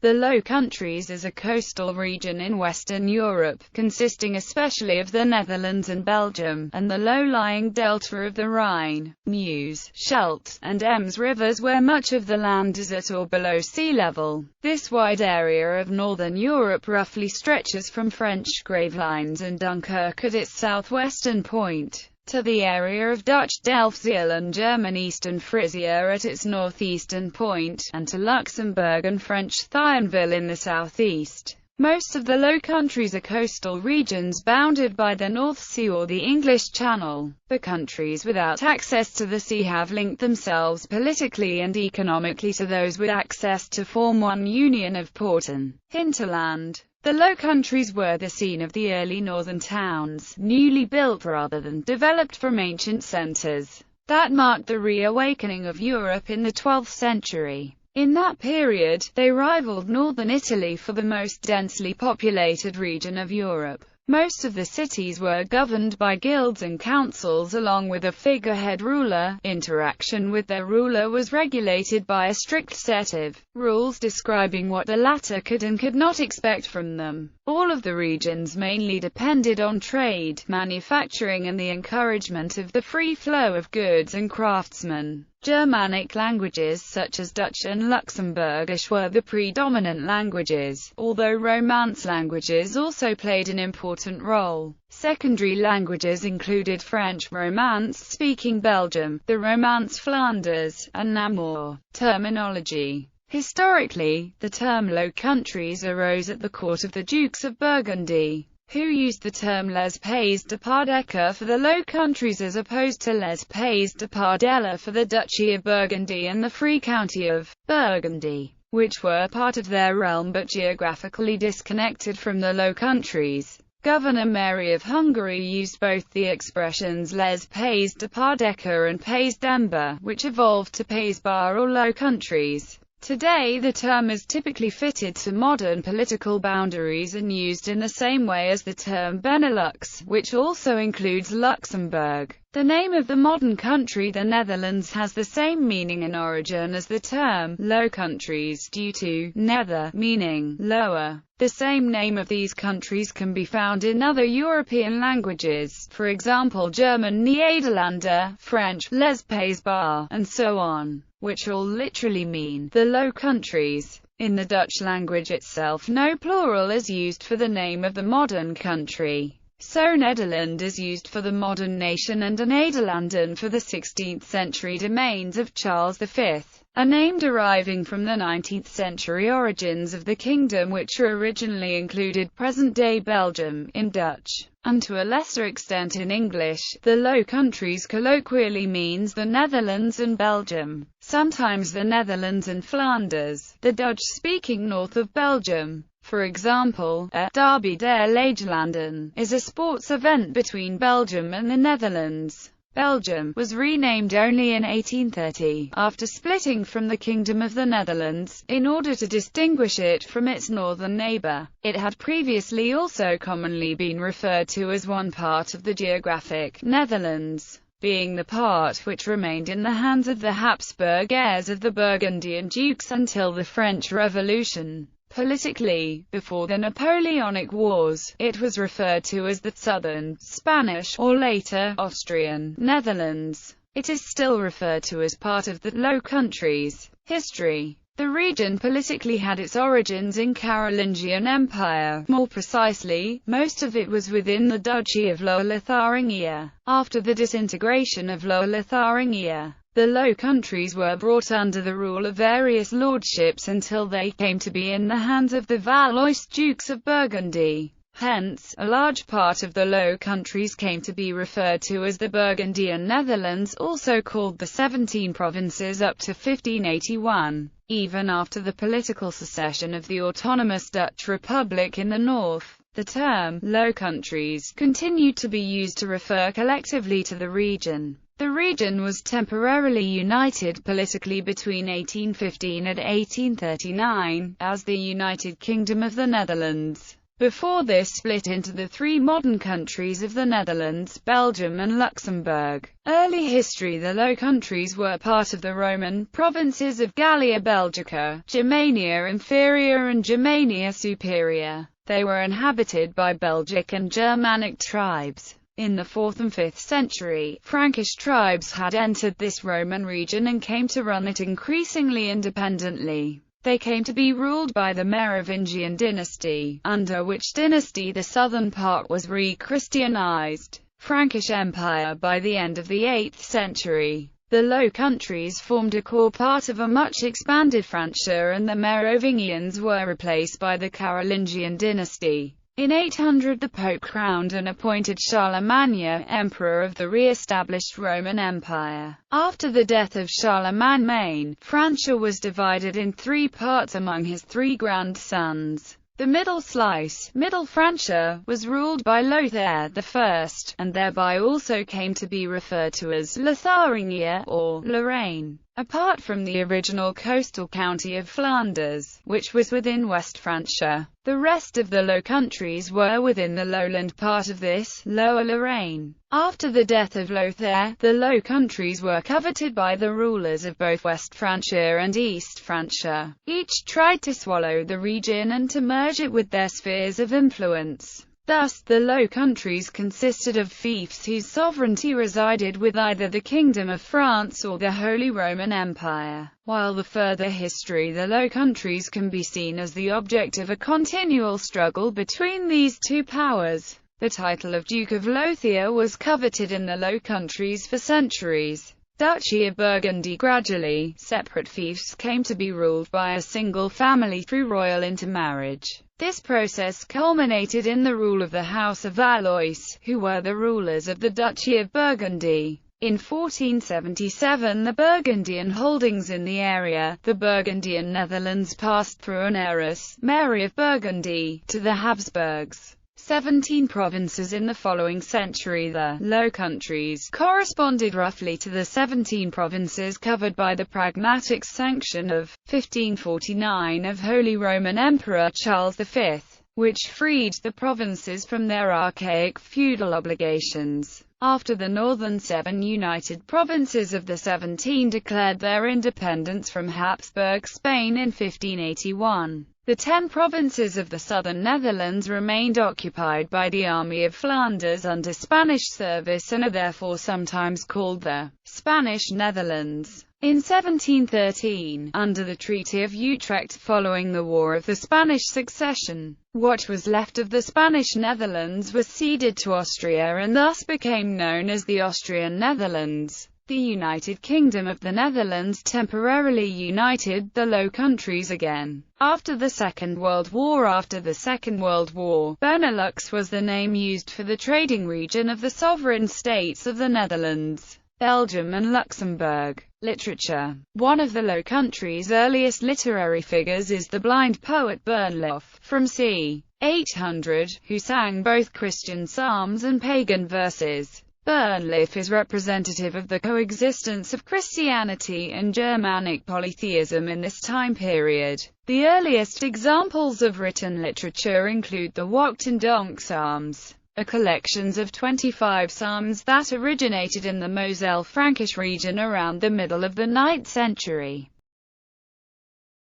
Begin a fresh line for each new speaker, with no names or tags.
The Low Countries is a coastal region in Western Europe, consisting especially of the Netherlands and Belgium, and the low-lying delta of the Rhine, Meuse, Scheldt, and Ems rivers where much of the land is at or below sea level. This wide area of northern Europe roughly stretches from French Gravelines and Dunkirk at its southwestern point, to the area of Dutch Delfzijl and German Eastern Frisia at its northeastern point, and to Luxembourg and French Thionville in the southeast. Most of the Low Countries are coastal regions bounded by the North Sea or the English Channel. The countries without access to the sea have linked themselves politically and economically to those with access to form one union of port and hinterland. The Low Countries were the scene of the early northern towns, newly built rather than developed from ancient centres, that marked the reawakening of Europe in the 12th century. In that period, they rivaled northern Italy for the most densely populated region of Europe. Most of the cities were governed by guilds and councils along with a figurehead ruler. Interaction with their ruler was regulated by a strict set of rules describing what the latter could and could not expect from them. All of the regions mainly depended on trade, manufacturing and the encouragement of the free flow of goods and craftsmen. Germanic languages such as Dutch and Luxembourgish were the predominant languages, although Romance languages also played an important role. Secondary languages included French Romance-speaking Belgium, the Romance Flanders, and Namur. Terminology. Historically, the term Low Countries arose at the court of the Dukes of Burgundy, who used the term Les Pays de Pardèque for the Low Countries as opposed to Les Pays de Pardella for the Duchy of Burgundy and the Free County of Burgundy, which were part of their realm but geographically disconnected from the Low Countries. Governor Mary of Hungary used both the expressions Les Pays de Pardèque and Pays d'Ember, which evolved to Pays Bas or Low Countries. Today the term is typically fitted to modern political boundaries and used in the same way as the term Benelux, which also includes Luxembourg. The name of the modern country, the Netherlands, has the same meaning and origin as the term Low Countries, due to nether, meaning lower. The same name of these countries can be found in other European languages, for example German Nederlander, French Les Pays Bas, and so on, which all literally mean the Low Countries. In the Dutch language itself, no plural is used for the name of the modern country. So Nederland is used for the modern nation and Nederlanden for the 16th century domains of Charles V, a name deriving from the 19th century origins of the kingdom, which originally included present-day Belgium, in Dutch, and to a lesser extent in English. The Low Countries colloquially means the Netherlands and Belgium, sometimes the Netherlands and Flanders, the Dutch-speaking north of Belgium. For example, a Derby der Lagelanden is a sports event between Belgium and the Netherlands. Belgium was renamed only in 1830, after splitting from the Kingdom of the Netherlands, in order to distinguish it from its northern neighbour. It had previously also commonly been referred to as one part of the geographic Netherlands, being the part which remained in the hands of the Habsburg heirs of the Burgundian dukes until the French Revolution. Politically, before the Napoleonic Wars, it was referred to as the Southern, Spanish, or later, Austrian, Netherlands. It is still referred to as part of the Low Countries. History. The region politically had its origins in Carolingian Empire. More precisely, most of it was within the Duchy of Lower Lotharingia. After the disintegration of Lower Lotharingia, the Low Countries were brought under the rule of various lordships until they came to be in the hands of the Valois Dukes of Burgundy. Hence, a large part of the Low Countries came to be referred to as the Burgundian Netherlands, also called the 17 Provinces up to 1581. Even after the political secession of the autonomous Dutch Republic in the north, the term Low Countries continued to be used to refer collectively to the region. The region was temporarily united politically between 1815 and 1839, as the United Kingdom of the Netherlands. before this split into the three modern countries of the Netherlands, Belgium and Luxembourg. Early history. The Low Countries were part of the Roman provinces of Gallia Belgica, Germania Inferior and Germania Superior. They were inhabited by Belgic and Germanic tribes. In the 4th and 5th century, Frankish tribes had entered this Roman region and came to run it increasingly independently. They came to be ruled by the Merovingian dynasty, under which dynasty the southern part was re-Christianized. Frankish Empire. By the end of the 8th century, the Low Countries formed a core part of a much expanded Francia, and the Merovingians were replaced by the Carolingian dynasty. In 800 the Pope crowned and appointed Charlemagne emperor of the re-established Roman Empire. After the death of Charlemagne, Francia was divided in three parts among his three grandsons. The middle slice, Middle Francia, was ruled by Lothair I, and thereby also came to be referred to as Lotharingia, or Lorraine. Apart from the original coastal county of Flanders, which was within West Francia, the rest of the Low Countries were within the lowland part of this, Lower Lorraine. After the death of Lothair, the Low Countries were coveted by the rulers of both West Francia and East Francia. Each tried to swallow the region and to merge it with their spheres of influence. Thus, the Low Countries consisted of fiefs whose sovereignty resided with either the Kingdom of France or the Holy Roman Empire. While the further history, the Low Countries can be seen as the object of a continual struggle between these two powers. The title of Duke of Lothair was coveted in the Low Countries for centuries. Duchy of Burgundy. Gradually, separate fiefs came to be ruled by a single family through royal intermarriage. This process culminated in the rule of the House of Valois, who were the rulers of the Duchy of Burgundy. In 1477 the Burgundian holdings in the area, the Burgundian Netherlands, passed through an heiress, Mary of Burgundy, to the Habsburgs. 17 provinces in the following century. The Low Countries corresponded roughly to the 17 provinces covered by the Pragmatic Sanction of 1549 of Holy Roman Emperor Charles V, which freed the provinces from their archaic feudal obligations. After the northern 7 united provinces of the 17 declared their independence from Habsburg Spain in 1581, the 10 provinces of the southern Netherlands remained occupied by the Army of Flanders under Spanish service and are therefore sometimes called the Spanish Netherlands. In 1713, under the Treaty of Utrecht following the War of the Spanish Succession, what was left of the Spanish Netherlands was ceded to Austria and thus became known as the Austrian Netherlands. The United Kingdom of the Netherlands temporarily united the Low Countries again. After the Second World War. After the Second World War, Benelux was the name used for the trading region of the sovereign states of the Netherlands, Belgium and Luxembourg. Literature. One of the Low Countries' earliest literary figures is the blind poet Bernloff, from c. 800, who sang both Christian psalms and pagan verses. Bernloff is representative of the coexistence of Christianity and Germanic polytheism in this time period. The earliest examples of written literature include the Wacht en Dank Psalms, a collection of 25 psalms that originated in the Moselle Frankish region around the middle of the 9th century.